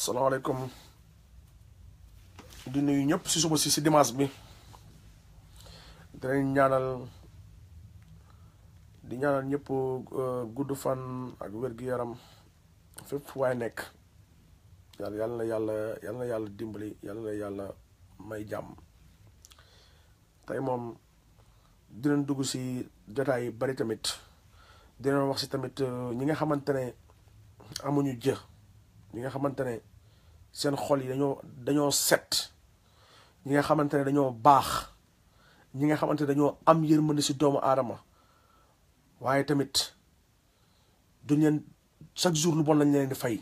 salaamaaleykum di nuyu ñëpp si suba si dimanche bi dinañ ñaanal ñëpp gudd fan ak wér-gu-yaram fépp fu waay nekk yàlla na yàlla dimbali yàlla na yàlla may jàmm. tey moom dinañ dugg si jotaay yi bari tamit dinañ wax si tamit ñi nga xamante ne amuñu jë ñi nga xamante ne seen xol yi dañoo set ñi nga xamante ne dañoo baax ñi nga xamante ne dañoo am yërmande si doomu aadama waaye tamit duñ leen chaque jour lu bon lañ leen di fay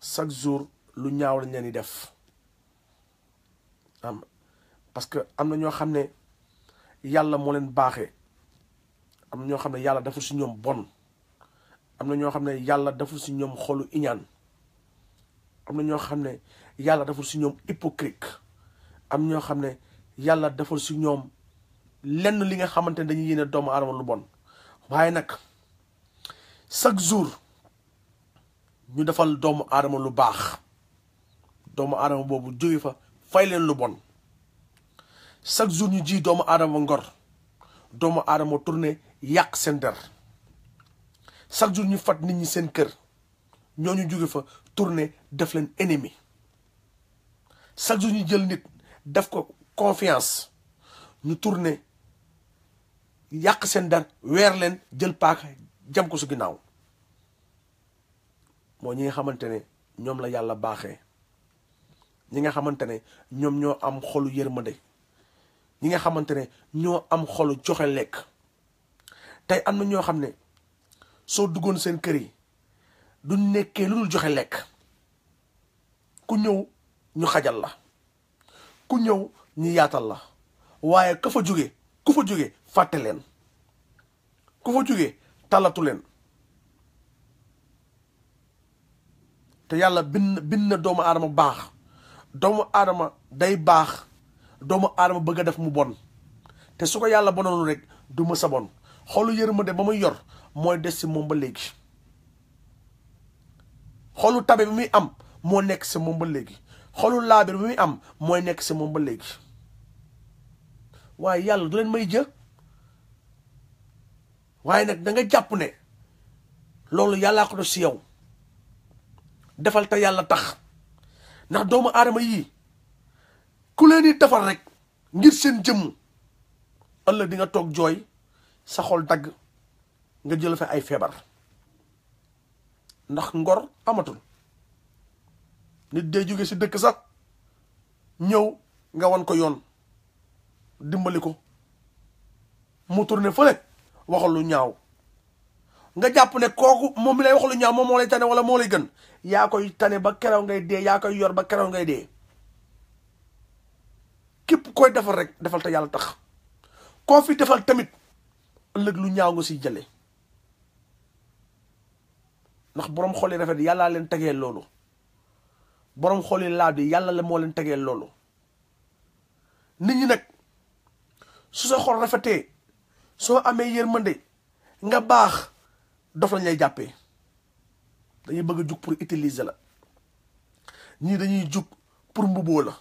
chaque jour lu ñaaw lañ leen di def parce que am na ñoo xam ne yàlla moo leen baaxee am na ñoo xam ne yàlla deful si ñoom bon am na ñoo xam ne yàlla deful si ñoom xolu iñaan am na ñoo xam ne yàlla deful si ñoom hypocrite am ñoo xam ne yàlla deful si ñoom lenn li nga xamante ne dañuy yéene doomu aadama lu bon waaye nag chaque jour ñu defal doomu aadama lu baax doomu aadama boobu jóge fa fay leen lu bon chaque jour ñu ji doomu aadama ngor doomu aadama tourné yàq seen der chaque jour ñu fat nit ñi seen kër ñooñu jóge fa tourné def leen ennemi chaque jour ñu jël nit def ko confiance ñu tourné yàq seen der weer leen jël paaka jam ko su ginnaaw moo ñi nga xamante ne ñoom la yàlla baaxee ñi nga xamante ne ñoom ñoo am xolu yërmande ñi nga xamante ne ñoo am xolu joxe lekk tey am na ñoo xam ne soo duggoon seen kër yi du nekkee lu dul joxe lekk ku ñëw ñu xajal la ku ñëw ñu yaatal la waaye ku fa jóge fàtte leen ku fa jóge talatu leen te yàlla bind na doomu aadama baax doomu aadama day baax doomu aadama bëgg a def mu bon te su ko yàlla bonoonu rek du ma sa bon xolu yërmande ba muy yor mooy des si moom ba léegi xolu tabe bi muy am moo nekk si moom ba léegi xolu laabir bi muy am mooy nekk si moom ba léegi waaye yàlla du leen may jë waaye nag da nga jàpp ne loolu yàllaa ko def si yow defal te yàlla tax ndax doomu aadama yii ku leen di defal rek ngir seen jëmm ëllëg di nga toog jooy sa xol dagg nga jël fa ay feebar ndax ngor amatul nit day jóge si dëkk sax ñëw nga wan ko yoon dimbali ko mu tourné fële waxal lu ñaaw nga jàpp ne kooku moom mi lay wax lu ñaaw moom moo lay tane wala moo lay gën yaa koy tane ba keroog ngay dee yaa koy yor ba keroog ngay dee képp koy defal rek defal te yàlla tax koo fi defal tamit ëllëg lu ñaaw nga siy jële ndax boroom xol yi rafet yàllaa leen tegee loolu boroom xol yi laab yi yàlla la moo leen tegee loolu nit ñi nag su sa xol rafetee soo amee yërmande nga baax dof lañ lay jàppee dañuy bëgg a jug pour utiliser la ñii dañuy jug pour mbuboo la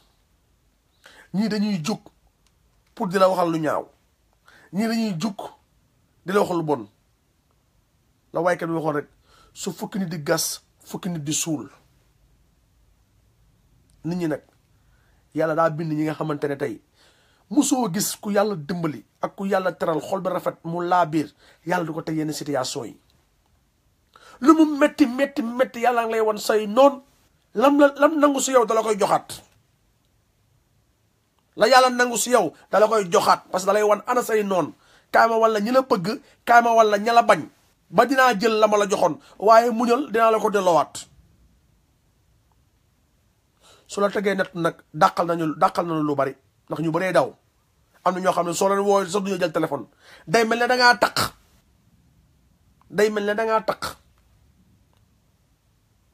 ñii dañuy jug pour di la waxal lu ñaaw ñii dañuy jug di la waxal lu bon la waykat bi waxoon rek su fukki nit di gas fukki nit di suul nit ñi nag yàlla daa bind ñi nga xamante ne tey musoo gis ku yàlla dimbali ak ku yàlla teral xol ba rafet mu laa biir yàlla du ko teg yenn situation yi lu mu metti yàlla nga lay wan say noon lam nangu si yow dala koy joxaat la yàlla nangu si yow dala koy joxaat parce que dalay wan ana say noon kaay ma walla ñi la bëgg kaay ma walla ña la bañ ba dinaa jël la ma la joxoon waaye muñal dinaa la ko delloowaat su la tegee net nag dàqal nañu lu bari ndax ñu bëree daw am na ñoo xam ne soo leen woo sax duñu jël téléphone day mel ne dangaa taq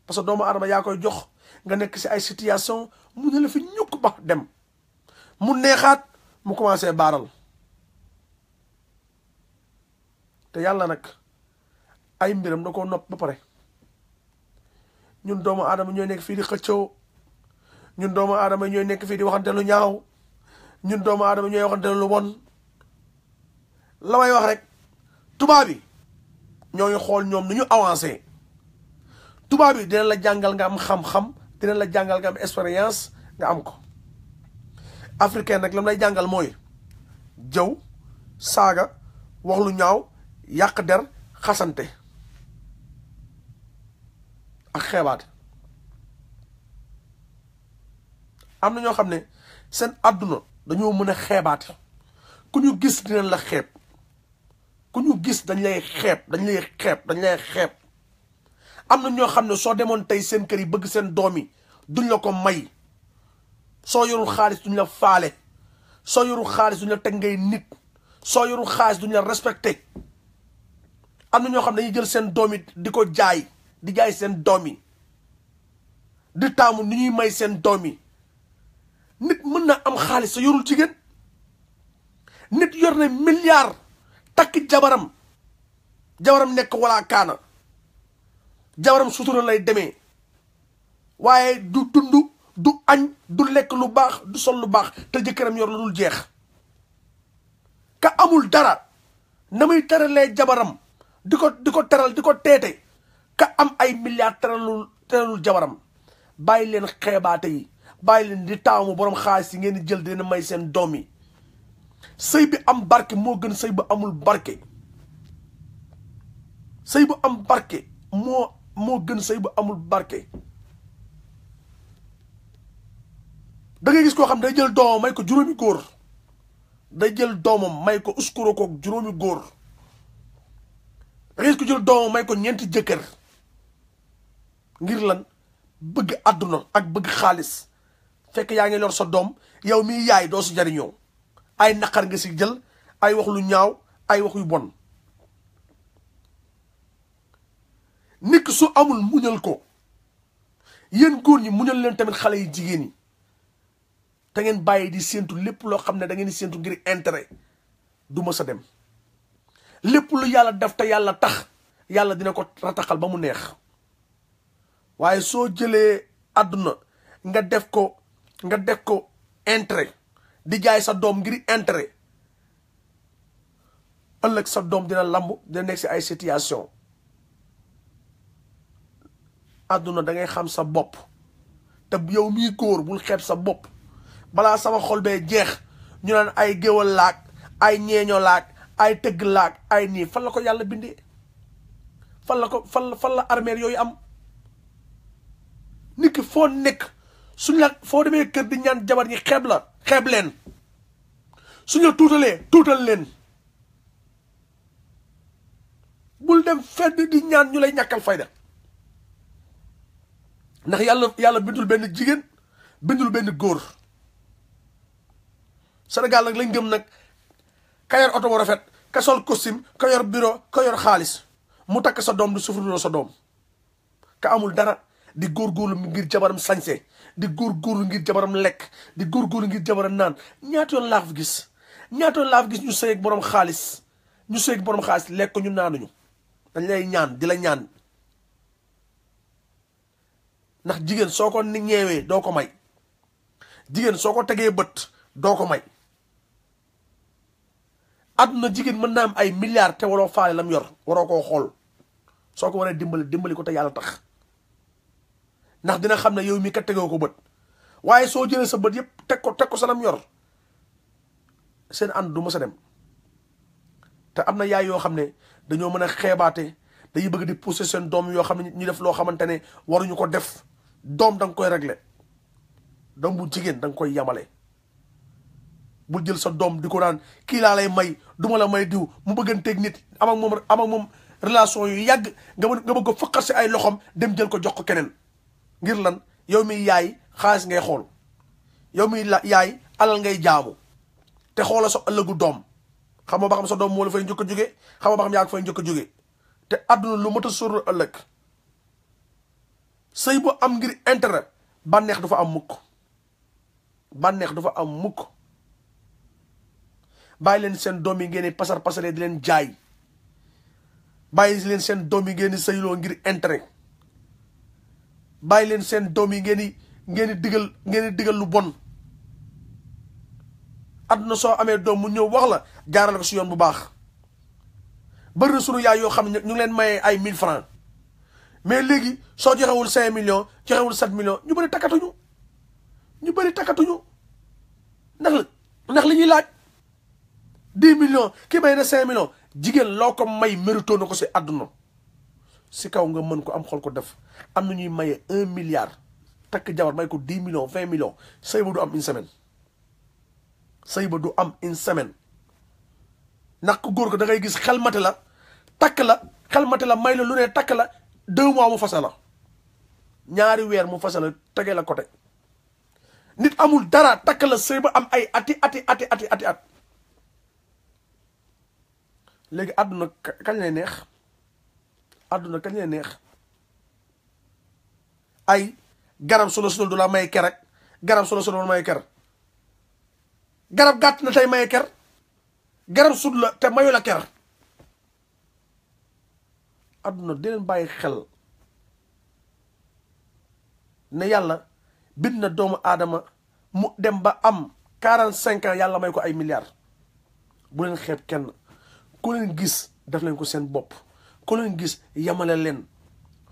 parce que doomu aadama yaa koy jox nga nekk si ay situation mu ne la fi ñukk ba dem mu neexaat mu commencé baaral te yàlla nag ay mbiram da koo nopp ba pare ñun doomu aadama ñooy nekk fii di xëccoo ñun doomu aadama ñooy nekk fii di waxante lu ñaaw ñun doomu aadama ñooy waxante lu bon la may wax rek tubaab bi ñooñu xool ñoom nu ñu avancé tubaab bi dina la jàngal nga am xam-xam dina la jàngal nga am expérience nga am ko africain nag lam lay jàngal mooy jëw saaga wax lu ñaaw yàq der xasante ak xeebaate am na ñoo xam ne seen àdduna dañoo mën a xeebaate ku ñu gis dinañ la xeeb ku ñu gis dañ lay xeeb dañ lay xeeb am na ñoo xam ne soo demoon tey seen kër yi bëgg seen doom yi duñ la ko may soo yorul xaalis duñ la faale soo yorul xaalis duñ la teg ngay nit soo yorul xaalis duñ la respecté am na ñoo xam ne dañuy jël seen doom yi di ko jaay di jaay seen doom yi di taamu ni ñuy may seen doom yi nit mën na am xaalis sa yorul jigéen nit yor na milliard takk jabaram nekk wala kaana jabaram sutura lay demee waaye du dund du añ du lekk lu baax du sol lu baax te jëkkëram yor lu dul jeex ka amul dara na muy teralee jabaram di ko teral di ko teete ka am ay milliards teralul jabaram bàyyi leen xeebaate yi bàyyi leen di taamu borom xaalis yi ngeen di jël dina may seen doom yi sëy bi am barke moo gën sëy bu amul barke sëy bu am barke moo gën sëy bu amul barke da ngay gis koo xam day jël doomam may ko juróomi góor day jël doomam may ko uskuro ko juróomi góor da ngay gis ko jël doomam may ko ñeenti jëkkër ngir lan bëgg àdduna ak bëgg xaalis fekk yaa ngi lor sa doom yow mii yaay doo si jariñoo ay naqar nga si jël ay wax lu ñaaw ay wax yu bon nit ki su amul muñal ko yéen góor ñi muñal leen tamit xale yi jigéen yi te ngeen bàyyi di séentu lépp loo xam ne da ngeen di séentu ngir intérêt du ma sa dem lépp lu yàlla def te yàlla tax yàlla dina ko rataxal ba mu neex waaye soo jëlee àdduna nga def ko intérêt di jaay sa doom ngir intérêt ëllëg sa doom dina lamb dina nekk si ay situation àdduna da ngay xam sa bopp te yow mii góor bul xeeb sa bopp balaa sama xol bee jeex ñu naan ay géwal laag ay ñeeño laag ay tëgg laag ay nii fan la ko yàlla bindee fan la armeel yooyu am nit ki foo nekk suñ la foo demee kër di ñaan jabar ñi xeeb leen suñ la tuutal leen bul dem fenn di ñaan ñu lay ñàkkal fayda ndax yàlla bindul benn jigéen bindul benn góor Sénégal nag lañ gëm nag ka yor oto bu rafet ka sol costume ka yor bureau ka yor xaalis mu takk sa doom di sufurloo sa doom ka amul dara di góorgóorlu ngir jabaram sañse di góorgóorlu ngir jabaram lekk di góorgóorlu ngir jabaram naan ñaata yoon laa fi gis ñu sëy ak borom xaalis lekk ñu naanuñu dañ lay ñaan di la ñaan ndax jigéen soo ko ni ñeewee doo ko may jigéen soo ko tegee bët doo ko may àdduna jigéen mën naa am ay milliards te waroo faale lam yor waroo koo xool soo ko waree dimbali ko te yàlla tax ndax dina xam ne yow mi kat tegoo ko bët waaye soo jëlee sa bët yëpp teg ko sa lam yor seen ànd du ma sa dem te am na yaay yoo xam ne dañoo mën a xeebaate dañuy bëgg di pousser seen doom yoo xam ne ñu def loo xamante ne waruñu ko def doom da nga koy régler doom bu jigéen da nga koy yamale bul jël sa doom di ko naan kii laa lay may duma la may diw mu bëgganteeg nit am ak moom relation yu yàgg nga bëgg ko faqar si ay loxom dem jël ko jox ko keneen ngir lan yow mi yaay xaalis ngay xool yow mi yaay alal ngay jaamu te xoola sa ëllëgu doom xam nga ba xam sa doom moo la fay njëkk a jóge xam nga ba xam yaa ko fay njëkk a jóge te àdduna lu mat a sóor ëllëg sëy bu am ngir intérêt bànneex du fa am mukk bàyyi leen seen doom yi ngeen di pasaree di leen jaay bàyyi leen seen doom yi ngeen di sëyloo ngir intérêt bàyyi leen seen doom yi ngeen di digal lu bon. àdduna soo amee doom mu ñëw wax la jaarale ko si yoon bu baax. bëri na sunu yaay yoo xam ne ñu ngi leen mayee ay 1000 francs mais léegi soo joxewul 5 millions joxewul 7 millions ñu bëri takkatuñu ndax li ñuy laaj 10 millions kii may na 5 millions jigéen loo ko may mérito na ko si àdduna si kaw nga mën ko am xol ko def. am na ñuy maye 1 milliard takk jabar may ko 10 millions 20 millions sëy ba du am une semaine ndax ku góor ko da ngay gis xelmate la takk la xelmate la may la lu ne takk la 2 mois mu fase la 2 weer mu fase la tegee la côté nit amul dara takk la sëy ba am ay ati at léegi àdduna kañ lay neex ay garab solo du la may ker ak garab solo du la may ker garab gàtt na tey may ker garab sud la te mayu la ker. àdduna di leen bàyyi xel ne yàlla bind na doomu aadama mu dem ba am 45 ans yàlla may ko ay milliards. bu leen xeeb kenn ku leen gis def leen ko seen bopp ku leen gis yamale leen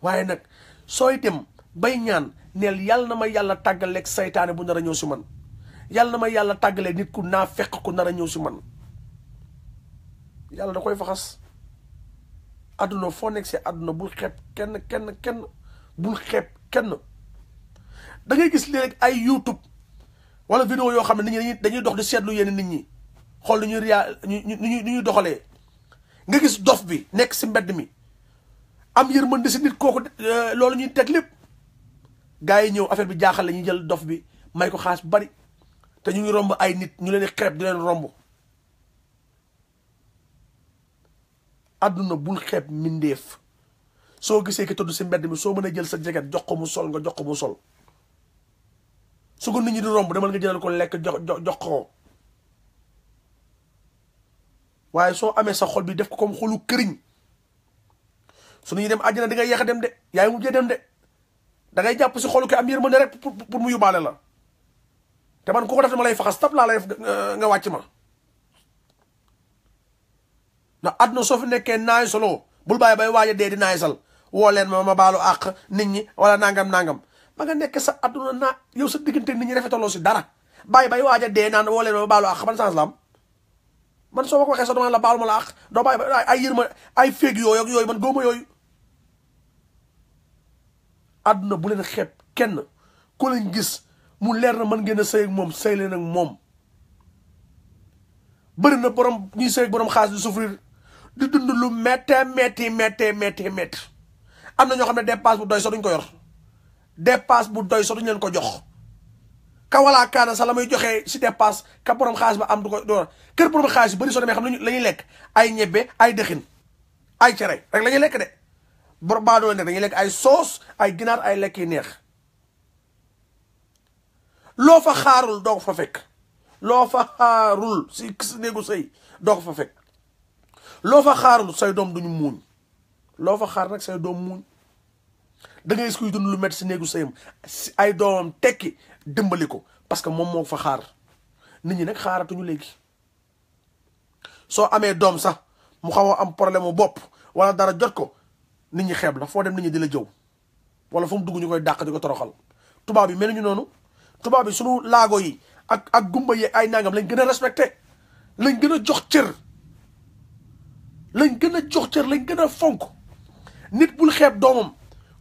waaye nag sooy dem bay ñaan neel yàlla na ma yàlla tàggaleeg saytaane bu nar a ñëw si man yàlla na ma yàlla tàggaleeg nit ku naa fekk ku nar a ñëw si man yàlla da koy faxas. àdduna foo nekk si àdduna bul xeeb kenn bul xeeb kenn. da ngay gis léegi ay YouTube wala vidéo yoo xam ne nit ñi dañuy dox di seetlu yenn nit ñi xool ni ñuy doxalee nga gis dof bi nekk si mbedd mi am yërmande si nit kooku loolu ñuy teg lépp gars yi ñëw affaire bi jaaxal la ñuy jël dof bi may ko xaas bu bari te ñu ngi romb ay nit ñu leen di xeeb di leen romb. àdduna bul xeeb mindeef soo gisee ki tëdd si mbedd mi soo mën a jël sa jeget jox ko mu sol nga jox ko mu sol su ko nit ñi di romb demal nga jëlal ko lekk jox ko waaye soo amee sa xol bi def ko comme xolu këriñ su nit ñi dem àjjana di nga yeex a dem de yaay mujjee dem de da ngay jàpp si xolu ki am yërmande rek pour mu yóbbaale la te man ku ko def dama lay faxas tab laa lay def nga wàcc ma. ndax àdduna soo fi nekkee naay solo bul bàyyi bay waaj a dee di naay sal woo leen ma baalu àq nit ñi wala nangam ba nga nekk sa àdduna naa yow sa diggante nit ñi rafetaloo si dara bàyyi bay waaj a dee naan woo leen ma baalu àq ban sens la am man soo ma ko waxee sax dama la baalu ma la àq doo bàyyi ay yërma ay féeg yooyu ak yooyu man góoma yooyu. àdduna bu leen xeeb kenn ku leen gis mu leer na mën ngeen a sëy ak moom sëy leen ak moom. bëri na borom ñuy sëy ak borom xaalis di souffrir di dund lu métti am na ñoo xam ne dépasse bu doy sax duñ ko yor dépasse bu doy sax duñ leen ko jox ka walaa kaana sax la muy joxee si dépasse ka borom xaalis ba am du ko door kër borom xaalis yu bëri soo demee xam ne la ñuy lekk ay ñebbe ay dëxin ay cere rek la ñuy lekk de borom baa doon nekk dañuy lekk ay soos ay ginaar ay lekk yi neex loo fa xaarul doo ko fa fekk loo fa xaarul si néegu sëy doo ko fa fekk loo fa xaarul say doom duñu muuñ loo fa xaar nag say doom muuñ da ngay gis kuy dund lu métti si néegu sëyam si ay doomam tekki dimbali ko parce que moom moo fa xaar nit ñi nag xaaratuñu léegi soo amee doom sax mu xaw a am problème mu bopp wala dara jot ko nit ñi xeeb la foo dem nit ñi di la jëw wala fu mu dugg ñu koy dàq di ko toroxal tubaab yi mel ñu noonu tubaab yi sunu laago yi ak gumba yi ay nangam lañ gën a respecté lañ gën a jox cër lañ gën a fonk nit bul xeeb doomam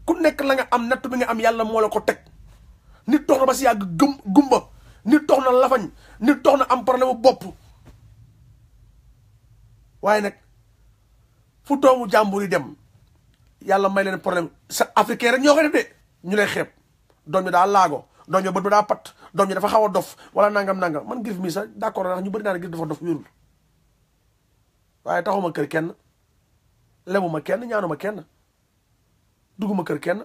ku nekk la nga am natt bi nga am yàlla moo la ko teg nit dox na ba si yàgg gumba nit dox na lafañ nit dox na am problème bopp waaye nag fu doomu jàmbur yi dem yàlla may leen problème sa africain rek ñoo koy def de ñu lay xeeb doom bi daa laago doom bi bët bi daa pat doom bi dafa xaw a dof wala nangam man Griff mi sax d'accord ndax ñu bëri naa ne Griff dafa dof wérul waaye taxuma kër kenn lebuma kenn ñaanuma kenn dugguma kër kenn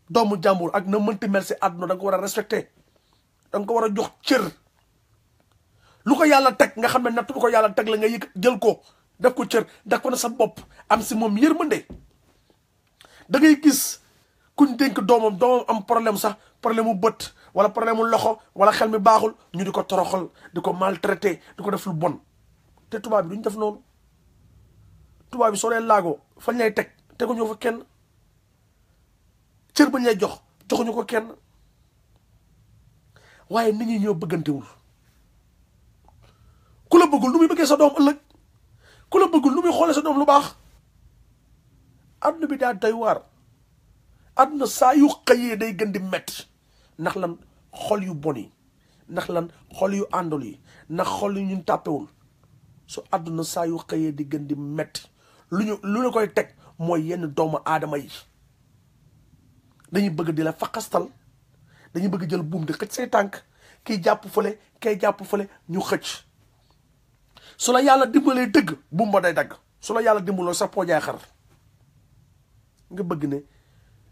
doomu jàmbur ak na mënti mel si àdduna da nga ko war a respecté da nga ko war a jox cër lu ko yàlla teg nga xam ne natt bu ko yàlla teg la nga yëg jël ko def ko cër def ko na sa bopp am si moom yërmande da ngay gis kuñ dénk doomam am problème sax problème mu bët wala problème mu loxo wala xel mi baaxul ñu di ko toroxal di ko maltraité di ko def lu bon te tubaab bi duñ def noonu. tubaab bi soo leen laagoo fañ lay teg teguñu fa kenn cër bañ lay jox joxuñu ko kenn waaye nit ñi ñoo bëggantewul. ku la bëggul lu muy bëggee sa doom ëllëg ku la bëggul lu muy xoolee sa doom lu baax. àdduna bi daa doy waar àdduna saa yu xëyee day gën di metti ndax lan xol yu bon yi ndax lan xol yu àndul yi ndax xol yu ñun tàppewul su àdduna saa yu xëyee di gën di metti lu la koy teg mooy yenn doomu aadama yi dañuy bëgg di la faqastal dañuy bëgg jël buum di xëcc say tànk kii jàpp fële kay jàpp fële ñu xëcc su la yàlla dimbalee dëgg buum ba day dagg su la yàlla dimbaloo sa poojaay xar nga bëgg ne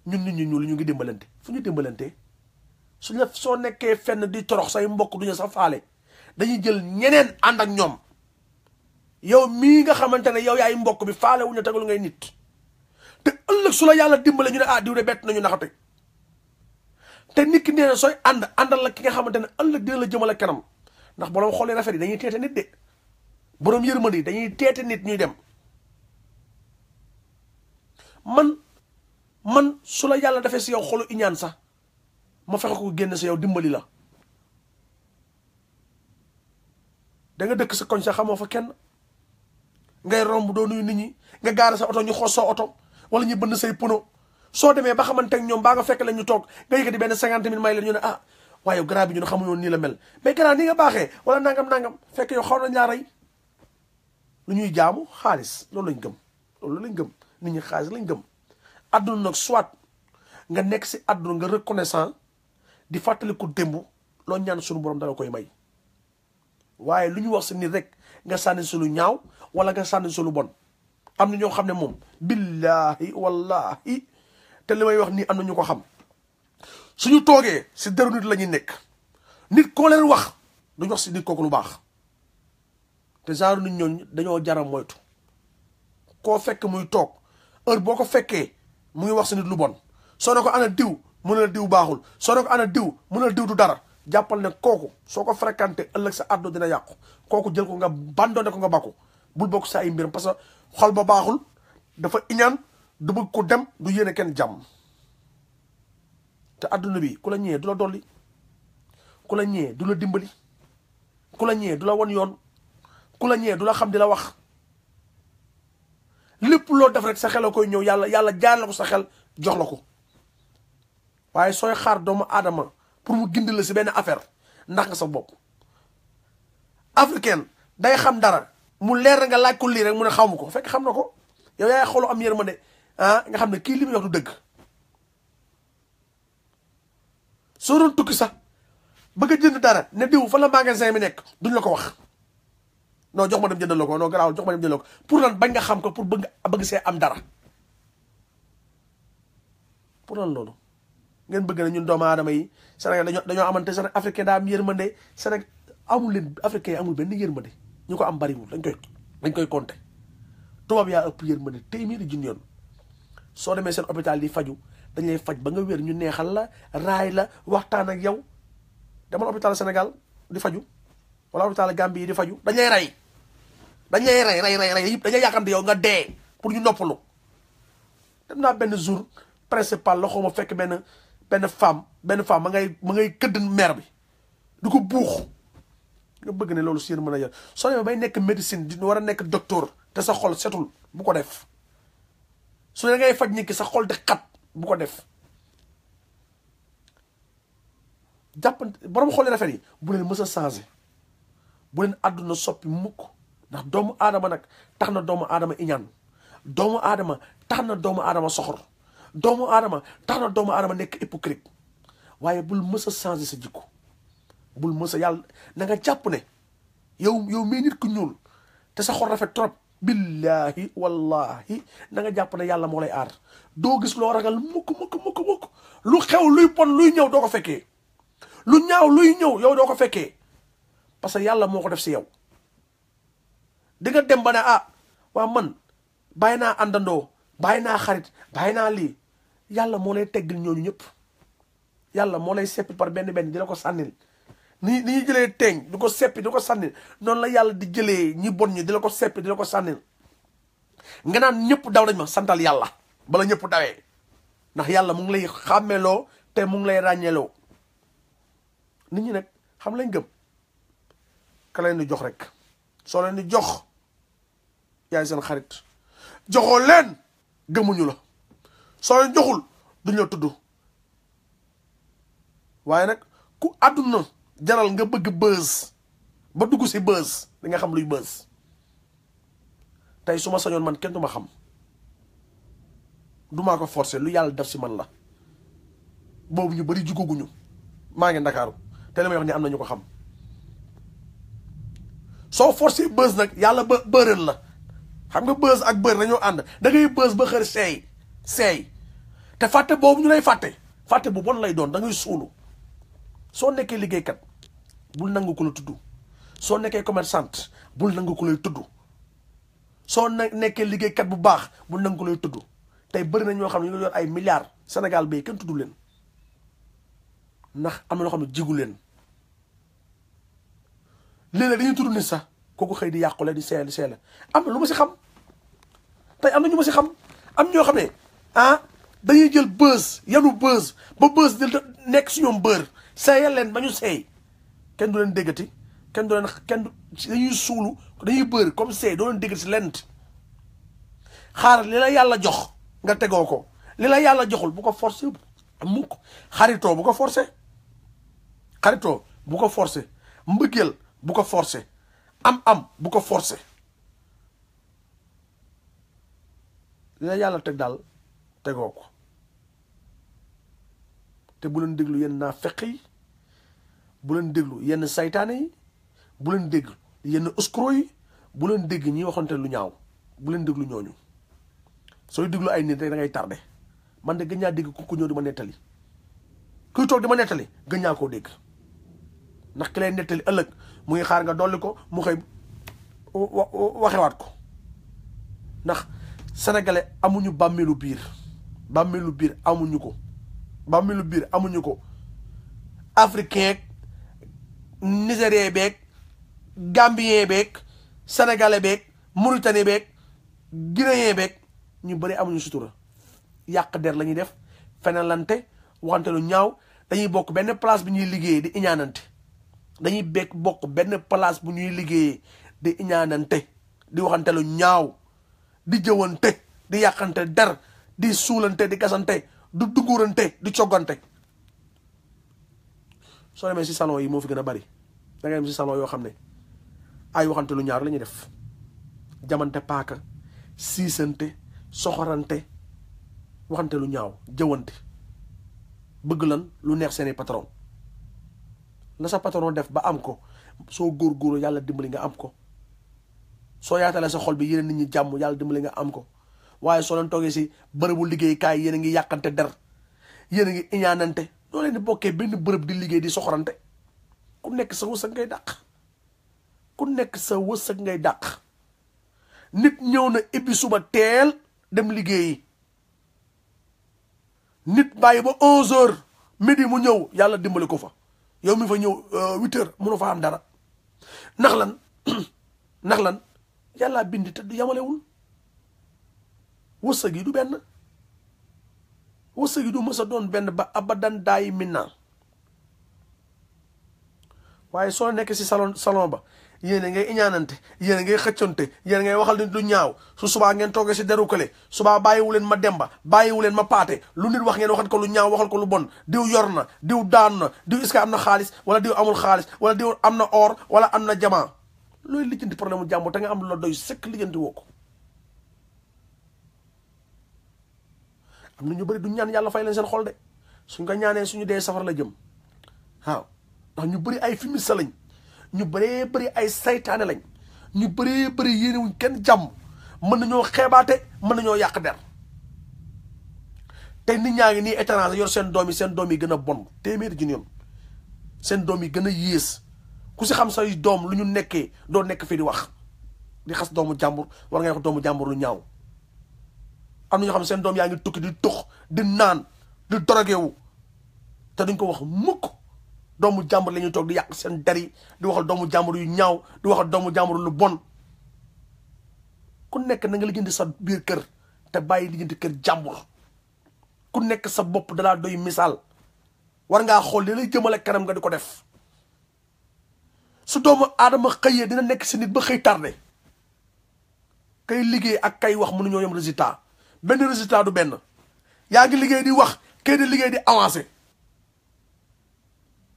ñun nit ñu ñuul ñu ngi dimbalante fu ñu dimbalante suñ la soo nekkee fenn di torox say mbokk duñu sa faale dañuy jël ñeneen ànd ak ñoom yow mii nga xamante ne yow yaay mbokk bi faale wuñu tegalu ngay nit te ëllëg su la yàlla dimbale ñu ne ah diw de bett nañu naxate te nit ki nee na sooy àndal la ki nga xamante ne ëllëg dina la jëmale kanam ndax borom xoolee rafet yi dañuy teete nit de borom yërmande yi dañuy teete nit ñuy dem man su la yàlla defee si yow xolu iñaan sax ma fexe ko génn si yow dimbali la da nga dëkk sa koñ sax xamoo fa kenn ngay romb doo nuyu nit ñi nga gaare sa oto ñu xoos sa oto wala ñu bënn say pono soo demee ba xamante ak ñoom baa nga fekk la ñu toog nga yëkkati benn 50 000 may leen ñu ne ah waaye grand bi ñu ne xamuñu woon nii la mel mais grand nii nga baaxee wala nangam fekk yow xaw nañ laa rey lu ñuy jaamu xaalis loolu lañ gëm nit ñi xaalis lañ gëm. àdduna nag soit nga nekk si àdduna nga reconnaissant di fàttaliku démb loo ñaan suñu borom dala koy may waaye lu ñu wax si nit rek nga sànni si lu ñaaw wala nga sànni si lu bon am na ñoo xam ne moom billahi wallahi te li may wax nii am na ñu ko xam suñu toogee si deru nit la ñuy nekk nit koo leen wax duñ wax si nit kooku lu baax te genre nit ñooñu dañoo jaram moytu koo fekk muy toog heure boo ko fekkee mu ngi wax si nit lu bon soo ne ko ana diw mu ne la diw baaxul soo ne ko ana diw mu ne la diw du dara jàppal ne kooku soo ko fréquenté ëllëg sa àdduna dina yàqu kooku jël ko nga bandone ko nga bakku bul bokk sa ay mbiram parce que xol ba baaxul dafa iñaan du bëgg ko dem du yéene kenn jàmm te àdduna bi ku la ñëwee du la dolli ku la ñëwee du la dimbali ku la ñëwee du la won yoon ku la ñëwee du la xam di la wax lépp loo def rek sa xel a koy ñëw yàlla jaar la ko sa xel jox la ko waaye sooy xaar doomu aadama pour mu gindi la si benn affaire ndax nga sa bopp africaine day xam dara mu leer nga laaj ko lii rek mu ne xaw ma ko fekk xam na ko yow yaay xoolu am yërmande nga xam ne kii li muy wax du dëgg soo doon tukki sax bëgg a jënd dara ne diw fa la magasin bi nekk duñ la ko wax non jox ma dem jëndal la ko non garaawul jox ma dem jëndal la ko pour lan bañ nga xam ko pour bëgg see am dara pour lan loolu ngeen bëgg na ñun doomu aadama yi Sénégal dañoo amante Sénégal africain daa am yërmande Sénégal amul leen africain yi amul benn yërmande ñu ko am bariwul dañ koy compter tubaab yaa ëpp yërmande téeméeri junni yoon soo demee seen hôpital yi faju dañ lay faj ba nga wér ñu neexal la raay la waxtaan ak yow demal hôpital Sénégal di faju wala hôpital Gambie yi di faju dañ lay rey yëpp dañ lay yàqante yow nga dee pour ñu noppalu dem naa benn jour principal la xaw ma fekk benn femme ma ngay këdd mère bi du ko buux nga bëgg ne loolu si yéen mën a yor soo demee bay nekk médecine di war a nekk docteur te sa xol setul bu ko def su ne ngay faj nit ki sa xol di xat bu ko def jàppante borom xol rafet yi bu leen mës a changé bu leen àdduna soppi mukk ndax doomu aadama nag tax na doomu aadama iñaan doomu aadama tax na doomu aadama soxor doomu aadama tax na doomu aadama nekk hypocrite waaye bul mës a changé sa jikko bul mës a yàlla na nga jàpp ne yow mii nit ku ñuul te sa xol rafet trop billahi wallahi na nga jàpp ne yàlla moo lay aar doo gis loo ragal mukk lu xew luy pon luy ñëw doo ko fekkee lu ñaaw luy ñëw yow doo ko fekkee parce que yàlla moo ko def si yow di nga dem ba ne waa man bàyyi naa àndandoo bàyyi naa xarit bàyyi naa lii yàlla moo lay teggil ñooñu ñëpp yàlla moo lay seppi par benn benn di la ko sànnil ni ñuy jëlee teeñ di ko seppi di ko sànnil noonu la yàlla di jëlee ñi bon ñi di la ko seppi di la ko sànnil nga naan ñëpp daw nañ ma santal yàlla bala ñëpp dawee ndax yàlla mu ngi lay xàmmeeloo te mu ngi lay ràññeeloo nit ñi nag xam lañ gëm ka leen di jox rek soo leen di jox yaay seen xarit joxoo leen gëmuñu la soo leen joxul duñ la tudd waaye nag ku àdduna jaral nga bëgg buzz ba dugg si buzz di nga xam luy buzz tey su ma sañoon man kenn du ma xam du maa ko forcer lu yàlla def si man la boobu ñu bari jugaguñu maa ngi Ndakaaru te li may wax ni am na ñu ko xam soo forcer buzz nag yàlla ba bërën la xam nga buzz ak bër dañoo ànd da ngay buzz ba xër seey te fàtte boobu ñu lay fàtte bu bon lay doon da ngay suulu soo nekkee liggéeykat bul nangu ko la tudd soo nekkee commerçante bul nangu ko lay tudd soo nekkee liggéeykat bu baax bul nangu ko lay tudd tey bëri na ñoo xam ne ñu ngi yor ay milliards Sénégal bay kenn tudd leen ndax am na loo xam ne jigu leen léeg-léeg dañuy tudd nit sax kooku xëy di yàqule di seele am na lu ma si xam tey am na ñu ma si xam am ñoo xam ne dañuy jël buzz yanu buzz ba buzz di nekk si ñoom bër seeyal leen ba ñu seey kenn du leen déggati kenn dañuy suulu dañuy bër comme seey doo leen déggati si lent xaar li la yàlla jox nga tegoo ko li la yàlla joxul bu ko forcé mukk xaritoo bu ko forcé mbëggeel bu ko forcé am bu ko forcé li la yàlla teg daal tegoo ko te bu leen déglu yenn naafeq yi bu leen déglu yenn saytaane yi bu leen déglu yenn escroc yi bu leen dégg ñi waxante lu ñaaw bu leen déglu ñooñu sooy déglu ay nit rek da ngay tardé man de gën ñaa dégg ku ñëw di ma nettali kuy toog di ma nettali gën ñaa koo dégg ndax ki lay nettali ëllëg mu ngi xaar nga dolli ko mu xëy waxewaat ko ndax sénégalais amuñu bàmmeelu biir amuñu ko africain nigérien beeg gambien beeg sénégalais beeg mauritanien beeg guinéen beeg ñu bëri amuñu sutura yàq der la ñuy def fenalante waxante lu ñaaw dañuy bokk benn place bi ñuy liggéeyee di iñaanante bokk benn place bu ñuy liggéeyee di iñaanante di waxante lu ñaaw di jëwante di yàqante der di suulante di gasante du dugurante di coggante soo demee si salon yi moo fi gën a bari da ngay dem si salon yoo xam ne ay waxante lu ñaar la ñuy def jamante paaka siisante soxorante waxante lu ñaaw jëwante bëgg lan lu neex seeni patron la sa patron def ba am ko soo góorgóorlu yàlla dimbali nga am ko soo yaatalee sa xol bi yéen nit ñi jàmm yàlla dimbali nga am ko waaye soo leen toogee si bërëbu liggéeykaay yéen a ngi yàqante der yéen a ngi iñaanante doo leen di bokkee benn bërëb di liggéey di soxorante ku nekk sa wërsëg ngay dàq nit ñëw na ibbi suba teel dem liggéeyi nit bàyyi ba 11h midi mu ñëw yàlla dimbali ko fa yow mi fa ñëw 8h mënu fa am dara ndax lan yàlla bindi te du yamalewul wërsëg yi du benn wërsëg yi du mës a doon benn ba abadan daayi minna waaye soo nekk si salon ba yéen a ngay iñaanante yéen a ngay xëccante yéen a ngay waxal nit lu ñaaw su subaa ngeen toogee si deru kële subaa bàyyiwu leen ma demba bàyyiwu leen ma paate lu nit wax ngeen waxal ko lu ñaaw waxal ko lu bon diw yor na diw daan na diw est-ce que am na xaalis wala diw amul xaalis wala diw am na or wala am na jamaa looy lijjanti problème mu jàmbur te nga am lu la doy sëkk lijjanti woo ko am na ñu bëri du ñaan yàlla fay leen seen xol de suñ ko ñaanee suñu dee safar la jëm waaw ndax ñu bëri ay fumiste lañ ñu bëree bëri ay saytaane lañ ñu bëree bëri yéenewuñ kenn jàmm mën nañoo xeebaate mën nañoo yàq der te nit ñaa ngi nii étranger yor seen doom yi gën a bon téeméeri junni yoon seen doom yi gën a yées ku si xam say doom lu ñu nekkee doo nekk fii di wax di xas doomu jàmbur war ngay wax doomu jàmbur lu ñaaw am na ñoo xam ne seen doom yaa ngi tukki di tux di naan di drogué wu te duñ ko wax mukk. doomu jàmbur la ñuy toog di yàq seen der yi di waxal doomu jàmbur yu ñaaw di waxal doomu jàmbur lu bon. ku nekk na nga lijjanti sa biir kër te bàyyi lijjanti kër jàmbur. ku nekk sa bopp dalaa doy misaal war ngaa xool li lay jëmale kanam nga di ko def. su doomu aadama xëyee dina nekk si nit ba xëy tardé kay liggéey ak kay wax mënuñoo yem résultat benn résultat du benn. yaa ngi liggéey di wax kay di liggéey di avancé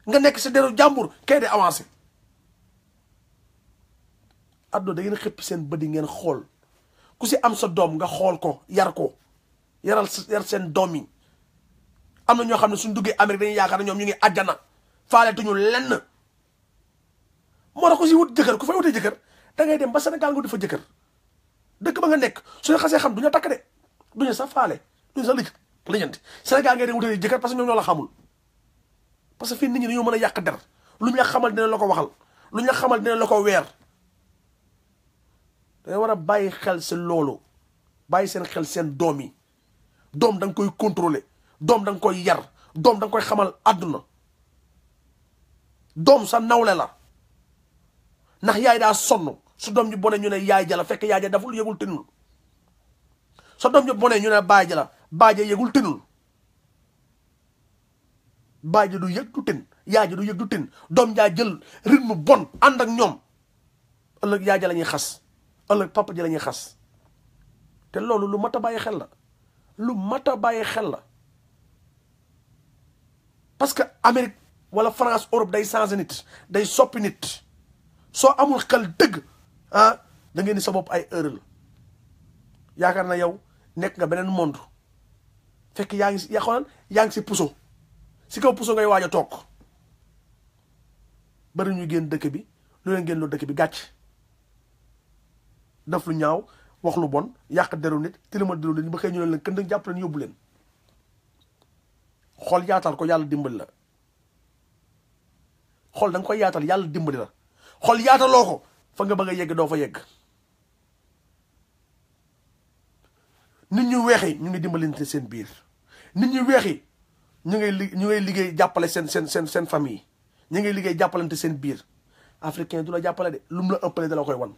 nga nekk si deru jàmbur kay di avancé. àdduna da ngeen xëpp seen bët yi ngeen xool ku si am sa doom nga xool ko yar seen doom yi. am na ñoo xam ne suñ duggee Amérique dañuy yaakaar ne ñoom ñu ngi àjjana faaletuñu lenn. moo tax ko si wut jëkkër ku fay wutee jëkkër da ngay dem ba Sénégal nga di fa jëkkër dëkk ba nga nekk suñu xasee xam duñu takk de duñu sa faale duñu sa lijjanti Sénégal ngay dem wutee jëkkër parce que ñoom ñoo la xamul. parce que fii nit ñi dañoo mën a yàq der lu ñu la xamal dina la ko waxal lu ñu la xamal dina la ko weer. da war a bàyyi xel si loolu bàyyi seen xel seen doom yi. doom da nga koy contrôler doom da nga koy yar doom da nga koy xamal àdduna. doom sa nawle la ndax yaay daa sonn su doom ji bone ñu ne yaay jala fekk yaay ja daful yëgul tinul. sa doom ji bone ñu ne baay jala baay ja yëgul tinul. baay ja du yëg du tin yaay ja du yëg du tin doom jaa jël rythme bon ànd ak ñoom ëllëg yaay ja la ñuy xas ëllëg papa ji la ñuy xas. te loolu lu mat a bàyyi xel la lu mat a bàyyi xel la parce que Amérique wala France Europe day changer nit day soppi nit. soo amul xel dëgg da ngeen di sa bopp ay erreur la yaakaar na yow nekk nga beneen monde fekk yaa ngi si puso si kaw puso ngay waaj a toog. bari ñu génn dëkk bi lu leen génn loo dëkk bi gàcc def lu ñaaw wax lu bon yàq deru nit tilima deru nit ba xëy ñu leen kënd jàpp leen yóbbu leen. xool yaatal ko yàlla dimbali la xool da nga koy yaatal yàlla dimbali la. xool yaataloo ko fa nga bëgg a yegg doo fa yegg. nit ñu weex yi ñu ngi dimbalante seen biir nit ñu weex yi ñu ngay liggéey jàppale seen famille ñu ngay liggéey jàppalante seen biir. africain du la jàppale de lum la ëppale da la koy wan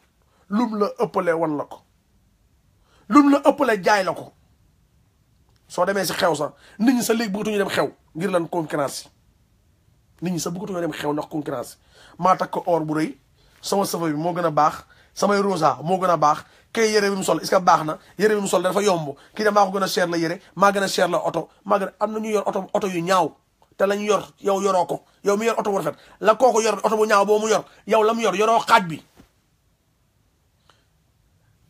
lum la ëppale wan la ko lum la ëppale jaay la ko. soo demee si xew sax nit ñi sa léegi bëggatuñu dem xew ngir lan concurrence nit ñi sax bëggatuñu dem xew ndax concurrence. maa takk or bu rëy sama safa bi moo gën a baax samay rosa moo gën a baax kay yére bi mu sol est-ce que baax na yére bi mu sol dafa yomb kii de maa ko gën a cher la yére maa gën a cher la oto maa gën a am na ñu yor oto yu ñaaw te lañ yor yow yoroo ko yow mi yor oto bu rafet la kooku yor oto bu ñaaw boo mu yor yow la mu yoroo xaaj bi.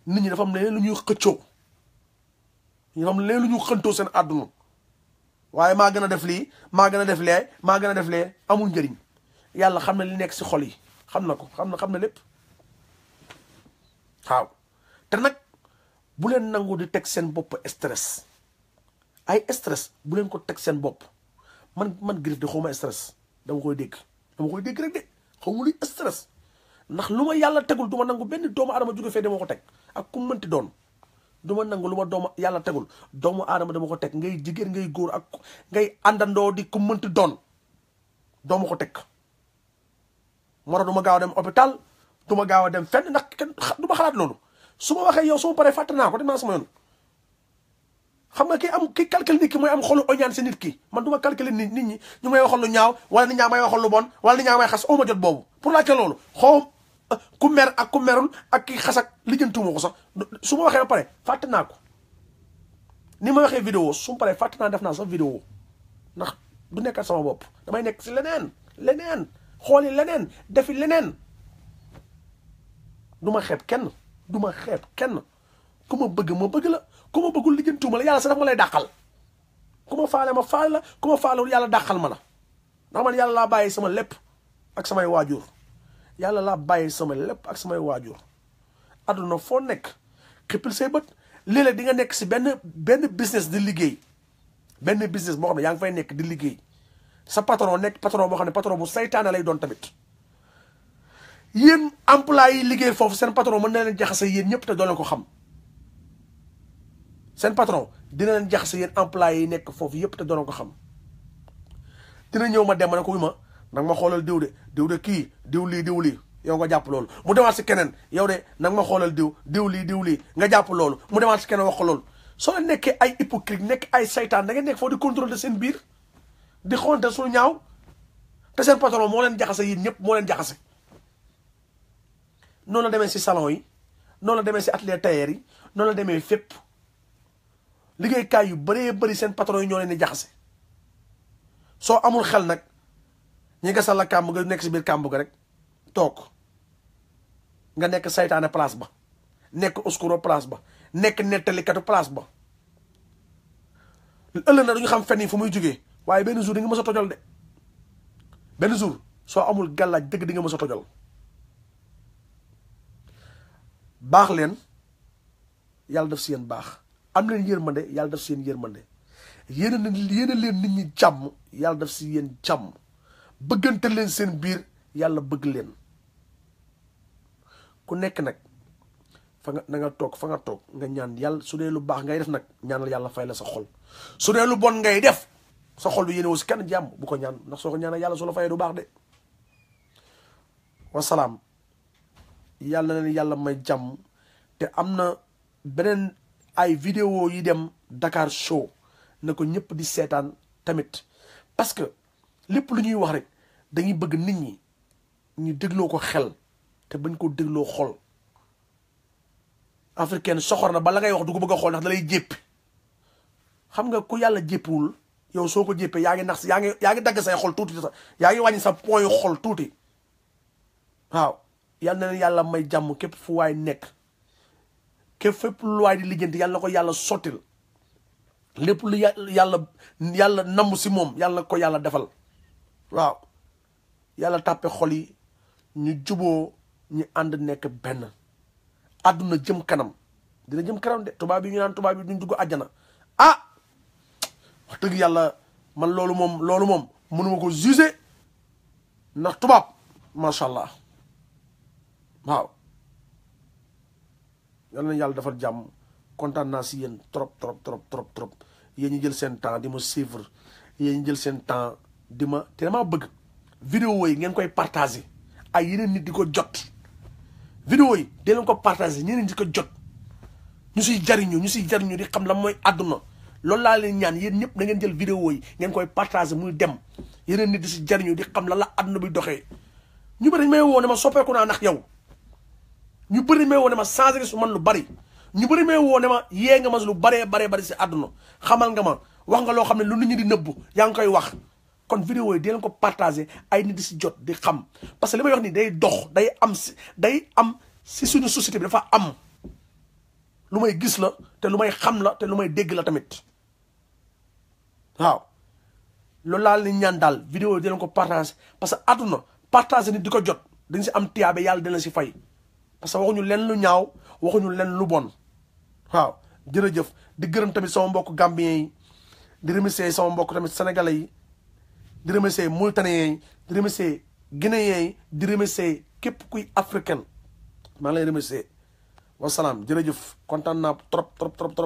nit ñi dafa am leneen lu ñuy xëccoo dafa am leneen lu ñu xëntoo seen àdduna waaye maa gën a def lii maa gën a def lee maa gën a def lee amul njëriñ. yàlla xam na li nekk si xol yi xam na ko xam na lépp waaw. te nag bu leen nangu di teg seen bopp stress ay stress bu leen ko teg seen bopp man Griff de xawma stress dama koy dégg rek de xawma luy stress ndax lu ma yàlla tegul du ma nangu benn doomu aadama jóge fee dama ko teg ak ku mënti doon du ma nangu lu ma doomu yàlla tegul doomu aadama dama ko teg ngay jigéen ngay góor ak ngay àndandoo di ku mënti doon dooma ko teg. moo tax du ma gaaw a dem hôpital du ma gaaw a dem fenn ndax kenn du ma xalaat loolu su ma waxee yow su ma paree fàtte naa ko dem naa sama yoon. xam nga ki calcul nit ki mooy am xolu oñaan si nit ki man du ma calculer nit ñi ñu may waxal lu ñaaw wala nit ñaa may waxal lu bon wala nit ñaa may xas ma jot boobu pour laajte loolu xaw ku mer ak ku merul ak ki xas ak lijjantuuma ko sax su ma waxee ba pare fàtte naa ko. ni ma waxee vidéo su ma paree fàtte naa def naa sax vidéo ndax du nekkat sama bopp damay nekk si leneen xooli leneen defi leneen. du ma xeeb kenn ku ma bëgg ma bëgg la ku ma bëggul lijjantuuma la yàlla sax dafa ma lay dàqal ku ma faale ma faale la ku ma faalewul yàlla dàqal ma la ndax man yàlla laa bàyyi sama lépp ak samay waajur adduna foo nekk xippil say bët léeg-léeg di nga nekk si benn business di liggéey benn business boo xam ne yaa ngi fay nekk di liggéey sa patron nekk patron boo xam ne patron bu saytaane lay doon tamit yéen employé yi liggéey foofu seen patron mën na leen jaxase yéen ñëpp te doo leen ko xam seen patron dina leen jaxase yéen employés yi nekk foofu yëpp te doon ko xam dina ñëw ma dem ma ne ko wi ma nag ma xoolal diw de kii diw lii yow nga jàpp loolu mu demaat si keneen yow de nag ma xoolal diw lii nga jàpp loolu mu demaat si keneen wax ko loolu soo leen nekkee ay hypocrite nekk ay saytaan da ngeen nekk foofu di contrôler seen biir di xonte suñu ñaaw te seen patron moo leen jaxase yéen ñëpp moo leen jaxase noonu la demee si salon yi noonu la demee si atelier tailleur yi noonu la demee fépp liggéeykaay yu bëree bëri seen patron yi ñoo leen di jaxase soo amul xel nag ñi gasal la kàmb nga nekk si biir kàmb ga rek toog nga nekk saytaane place ba nekk oscuro place ba nekk nettalikatu place ba ëllëg na duñu xam fen yi fu muy jógee waaye benn jour di nga mës a tojal de benn jour soo amul gàllaaj dëgg di nga mës a tojal baax leen yàlla def si yéen baax am leen yërmande yàlla def si yéen yërmande yéen leen nit ñi jàmm yàlla def si yéen jàmm bëggante leen seen biir yàlla bëgg leen ku nekk nag fa nga na nga toog fa nga toog nga ñaan yàlla su dee lu baax ngay def nag ñaanal yàlla fay la sa xol su dee lu bon ngay def sa xol bi yéene wu si kenn jàmm bu ko ñaan ndax soo ko ñaanal yàlla su la fayee du baax de wasalaam yàlla na leen yàlla may jàmm te am na beneen ay vidéo yi dem Dakar Show na ko ñëpp di seetaan tamit parce que lépp lu ñuy wax rek dañuy bëgg nit ñi ñu dégloo ko xel te bañ ko dégloo xol africaine soxor na ba la ngay wax du ko bëgg a xool ndax da lay jéppi xam nga ku yàlla jéppiwul yow soo ko jéppee yaa ngi nax yaa ngi dagg say xol tuuti sax yaa ngi wàññi sa point xol tuuti waaw yal na leen yàlla may jàmm képp fu waay nekk képp fépp lu waay di lijjanti yàlla na ko yàlla sottil lépp lu yàlla namm si moom yàlla na ko yàlla defal waaw yàlla tàppe xol yi ñu juboo ñu ànd nekk benn àdduna jëm kanam dina jëm kanam de tubaab yi ñu naan tubaab yi duñ dugg àjjana ah wax dëgg yàlla man loolu moom mënuma ko juger ndax tubaab macha allah waaw yal na yàlla defal jàmm kontaan naa si yéen trop yéen ñu jël seen temps di ma suivre yéen ñu jël seen temps di ma te damaa bëgg vidéo yi ngeen koy partager ay yeneen nit di ko jot vidéo yi dee leen ko partager ñeneen di ko jot ñu siy jariñu di xam la mooy àdduna loolu laa leen ñaan yéen ñëpp na ngeen jël vidéo yi ngeen koy partager muy dem yeneen nit di si jariñu di xam la àdduna bi doxee ñu bëri may woo ne ma soppeeku naa ndax yow ñu bëri may woo ne ma changé nga su man lu bari ñu bëri may woo ne ma yee nga ma lu bari si àdduna xamal nga ma wax nga loo xam ne lu nit ñi di nëbbu yaa ngi koy wax kon vidéo yi di leen ko partager ay nit di si jot di xam parce que li may wax ni day dox day am si suñu société bi dafa am lu may gis la te lu may xam la te lu may dégg la tamit waaw loolu laa leen ñaan daal vidéo yi di leen ko partager parce que àdduna partager nit di ko jot dañ si am tiyaabe yàlla dina si fay parce que waxuñu leen lu ñaaw waxuñu leen lu bon waaw jërëjëf di gërëm tamit sama mbokk gambien yi di remercier sama mbokk tamit sénégalais yi di remercier mauritanien yi di remercier guinéen yi di remercier képp kuy africain maa ngi lay remercier wasalaam jërëjëf kontaan naa trop